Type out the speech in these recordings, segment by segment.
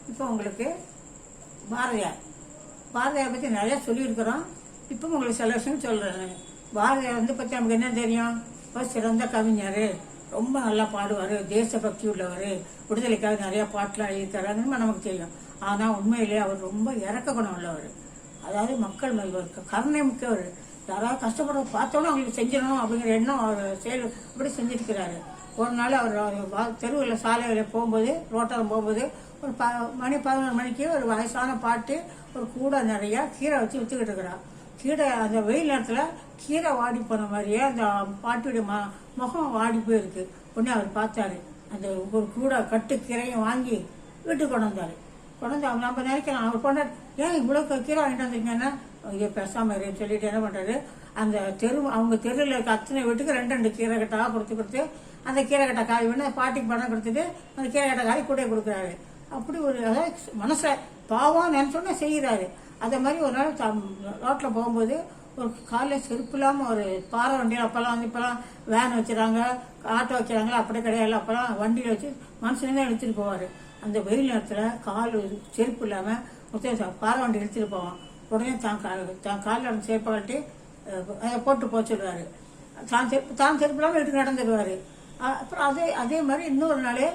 இப்போ உங்களுக்கு பாரதியார் பாரதியார் பற்றி நிறையா சொல்லியிருக்கிறோம். இப்போ உங்களுக்கு சில விஷயம் சொல்கிறேன். பாரதியார் பற்றி நமக்கு என்ன தெரியும்? ஒரு சிறந்த கவிஞர், ரொம்ப நல்லா பாடுவார், தேசபக்தி உள்ளவர், விடுதலைக்காக நிறையா பாட்டெலாம் எழுதியிருக்காருன்னு நமக்கு தெரியும். ஆனால் உண்மையிலே அவர் ரொம்ப இறக்க குணம் உள்ளவர். அதாவது மக்கள் மேல் கருணை மிக்கவர். யாராவது கஷ்டப்படுற பார்த்தோன்னே அவங்களுக்கு செஞ்சிடணும் அப்படிங்கிற எண்ணம் அவர் செயல் இப்படி செஞ்சுருக்கிறாரு. ஒரு நாள் அவர் தெருவில் சாலையில் போகும்போது, ரோட்டாரம் போகும்போது, ஒரு மணி 11 மணிக்கு ஒரு வயசான பாட்டு ஒரு கூடை நிறையா கீரை வச்சு விற்றுக்கிட்டு இருக்கிறார். கீரை அந்த வெயில் நேரத்தில் கீரை வாடி போன மாதிரியே அந்த பாட்டுடைய முகம் வாடி போயிருக்கு. உடனே அவர் பார்த்தாரு. அந்த ஒரு கூடை கட்டு கீரையும் வாங்கி வீட்டுக்கு கொண்டு வந்தார். கொண்டு வந்து நம்ம நினைக்கலாம், அவர் கொண்டாடு ஏன் இவ்வளோ கீரை வாங்கிட்டு வந்தீங்கன்னா இங்கே பேசாமல் சொல்லிட்டு என்ன பண்ணுறாரு, அந்த அவங்க தெருவில் இருக்க அத்தனை வீட்டுக்கு 2 கீரை கட்டாக கொடுத்து அந்த கீரை கட்டை காய் வேணும் பாட்டிக்கு பணம் கொடுத்துட்டு அந்த கீரை கட்டை காய் கூட கொடுக்குறாரு. அப்படி ஒரு அதாவது மனசில் பாவம் நினச்சோன்னே செய்கிறாரு. அதே மாதிரி ஒரு நாள் ரோட்டில் போகும்போது ஒரு காலையில் செருப்பு இல்லாமல் ஒரு பாறை வண்டியில் அப்போல்லாம் இப்போல்லாம் வேன் வச்சுறாங்க, ஆட்டோ வைக்கிறாங்களா, அப்படியே கிடையாது. அப்போல்லாம் வண்டியில் வச்சு மனுஷனே தான் எடுத்துகிட்டு போவார். அந்த வெயில் நேரத்தில் கால் செருப்பு இல்லாமல் மொத்தம் பாறை வண்டி எடுத்துகிட்டு போவான். உடனே தான் காலில் அந்த செருப்பை கட்டி அதை போட்டு போக சொல்லுவார். தான் செருப்பு இல்லாமல் எடுத்து நடந்துடுவார். அப்புறம் அதே மாதிரி இன்னொரு நாளே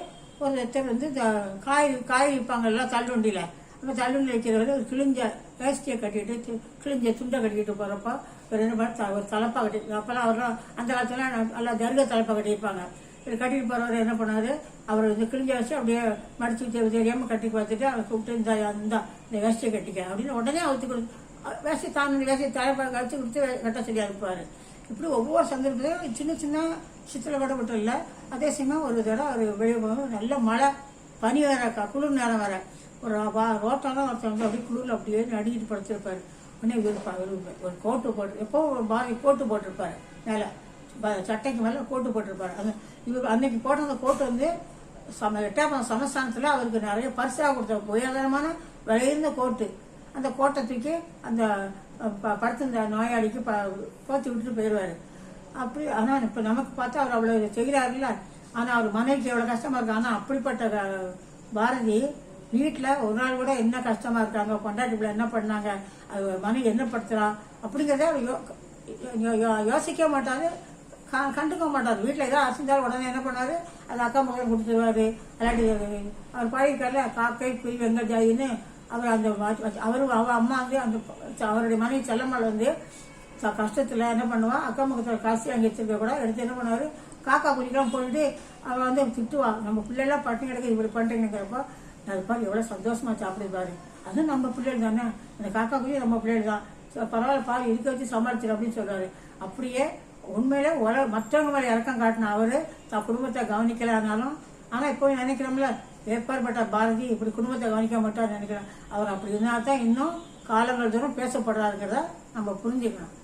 ஒருத்தர் இந்த காய் விற்பாங்கல்ல தள்ளுவண்டியில், அந்த தள்ளுவண்டி வைக்கிறவர் ஒரு கிழிஞ்ச வேஷ்டியை கட்டிட்டு கிழிஞ்ச துண்டை கட்டிக்கிட்டு போகிறப்போ ஒரு தலைப்பா கட்டி, அப்போல்லாம் அவரெல்லாம் அந்த காலத்துல நல்லா தர்க தலைப்பா கட்டியிருப்பாங்க. இது கட்டிட்டு போகிறவர் என்ன பண்ணார், அவர் கிழிஞ்ச வச்சு அப்படியே மடிச்சு தெரியாமல் கட்டி பார்த்துட்டு அவர் கூப்பிட்டு இந்த வேஷ்டியை கட்டிக்க அப்படின்னு உடனே அவுத்து வேஷ்டி வேஷ்டி தலைப்பா கழிச்சு கொடுத்து கட்ட சொல்லி அனுப்புவார். இப்படி ஒவ்வொரு சந்தர்ப்பத்திலும் சின்ன சின்ன சித்திரம் கூட மட்டும் இல்லை. அதே சமயம் ஒரு தடவை அவர் வெளியே போகும்போது நல்ல மழை, பனி வேற, குளிர் நேரம் வேற. ஒரு ரோட்டாலாம் ஒருத்தவங்க அப்படியே குளிரில் அப்படியே நடிக்கிட்டு படுத்திருப்பாரு. உடனே ஒரு கோட்டு போட்டு, எப்போ பாதி கோட்டு போட்டிருப்பாரு, மேலே சட்டைக்கு மேலே கோட்டு போட்டிருப்பாரு. இவர் அன்னைக்கு போட்ட அந்த கோட்டு 8ஆம் சமஸ்தானத்தில் அவருக்கு நிறைய பரிசாக கொடுத்த உயர்தரமான விலையிருந்த கோட்டு. அந்த கோட்டை தூக்கி அந்த படுத்திருந்த நோயாளிக்கு போத்தி விட்டுட்டு போயிடுவார். அப்படி ஆனால் இப்போ நமக்கு பார்த்தா அவர் அவ்வளோ செய்கிறாருல்ல, ஆனால் அவர் மனைவிக்கு எவ்வளோ கஷ்டமாக இருக்கு. ஆனால் அப்படிப்பட்ட பாரதி வீட்டில் ஒரு நாள் கூட என்ன கஷ்டமாக இருக்காங்க, பொண்டாட்டி பிள்ளை என்ன பண்ணாங்க, அது மனைவி என்ன படுத்துறா அப்படிங்கிறத அவர் யோசிக்க மாட்டாரு, கண்டுக்க மாட்டார். வீட்டில் ஏதாவது அசிந்தாலும் உடனே என்ன பண்ணாரு, அது அக்கா மகன் கொடுத்துருவாரு. அல்லாட்டி அவர் பழகிக்காரில் காக்கை குயில் வெங்க ஜாயின்னு அவர் அந்த அவள் அம்மா அந்த அவருடைய மனைவி செல்லம்மாள் கஷ்டத்தில் என்ன பண்ணுவா, அக்கா முகத்தில் காசு அங்கே வச்சிருக்க கூட எடுத்து என்ன பண்ணுவார், காக்கா குழிக்கெல்லாம் போயிட்டு அவள் திட்டுவா, நம்ம பிள்ளைலாம் பட்டினி கிடக்கு இப்படி பண்ணுறீங்கிறப்போ அது பாரு எவ்வளோ சந்தோஷமா சாப்பிடுவாரு. அதுவும் நம்ம பிள்ளைகள் தானே, அந்த காக்கா குழி நம்ம பிள்ளைகள் தான், பரவாயில்ல பாரு இருக்க வச்சு சமாளிச்சிரு அப்படின்னு சொல்றாரு. அப்படியே உண்மையில மற்றவங்க மேலே இறக்கம் காட்டின அவரு தான் குடும்பத்தை கவனிக்கலானாலும், ஆனால் இப்போ நினைக்கிறோம்ல ஏற்பாடுபட்ட பாரதி இப்படி குடும்பத்தை கவனிக்க மாட்டான்னு நினைக்கிறேன். அவர் அப்படி இருந்தால் தான் இன்னும் காலங்கள் தூரம் பேசப்படுறாருங்கிறத நம்ம புரிஞ்சுக்கணும்.